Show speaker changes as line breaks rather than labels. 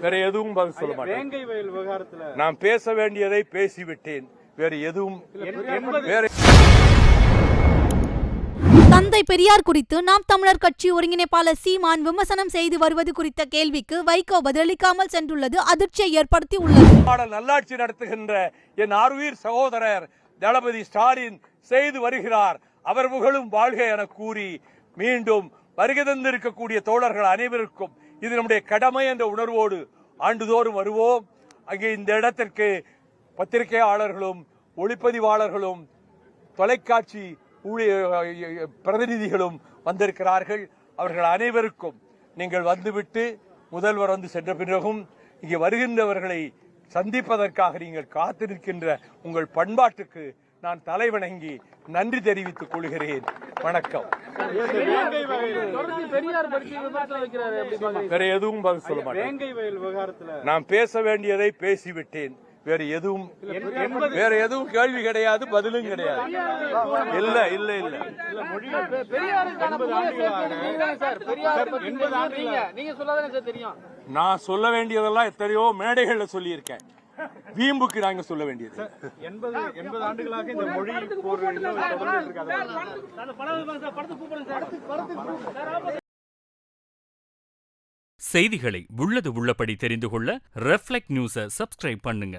வேற எதுவும் பதில் சொல்ல மாட்டேன். நான் பேச வேண்டியதை பேசிவிட்டேன். வேற எதுவும் வேற.
தந்தை பெரியார் குறித்து நாம் தமிழர் கட்சி ஒருங்கிணைப்பாளர் சீமான் விமர்சனம் செய்து வருவது குறித்த கேள்விக்கு வைகோ பதிலளிக்காமல் சென்றுள்ளது அதிர்ச்சியை ஏற்படுத்தி உள்ளது.
நல்லாட்சி நடத்துகின்ற என் ஆர்வீர் சகோதரர் தளபதி ஸ்டாலின் செய்து வருகிறார். அவர் புகழும் வாழ்க என கூறி மீண்டும் வருகை தந்திருக்கக்கூடிய தோழர்கள் அனைவருக்கும் இது நம்முடைய கடமை என்ற உணர்வோடு ஆண்டுதோறும் வருவோம். அங்கே இந்த இடத்திற்கு பத்திரிகையாளர்களும் ஒளிப்பதிவாளர்களும் தொலைக்காட்சி பிரதிநிதிகளும் வந்திருக்கிறார்கள். அவர்கள் அனைவருக்கும் நீங்கள் வந்துவிட்டு முதல்வர் வந்து சென்ற பிறகும் இங்கே வருகின்றவர்களை சந்திப்பதற்காக நீங்கள் காத்திருக்கின்ற உங்கள் பண்பாட்டுக்கு நான் தலைவணங்கி நன்றி தெரிவித்துக் கொள்கிறேன். வணக்கம். வேற எதுவும் பதில் சொல்ல மாட்டேன். நான் பேச வேண்டியதை பேசிவிட்டேன். வேற எதுவும் கேள்வி கிடையாது, பதிலும் கிடையாது. இல்ல இல்ல இல்ல நான் சொல்ல வேண்டியதெல்லாம் எத்தனையோ மேடைகள்ல சொல்லி இருக்கேன். வீம்புக்கு நாங்க சொல்ல வேண்டியது 80 ஆண்டுகளாக இந்த மொழி
செய்திகளை உள்ளது உள்ளபடி தெரிந்து கொள்ள ரெஃப்ளெக்ட் நியூஸை சப்ஸ்கிரைப் பண்ணுங்க.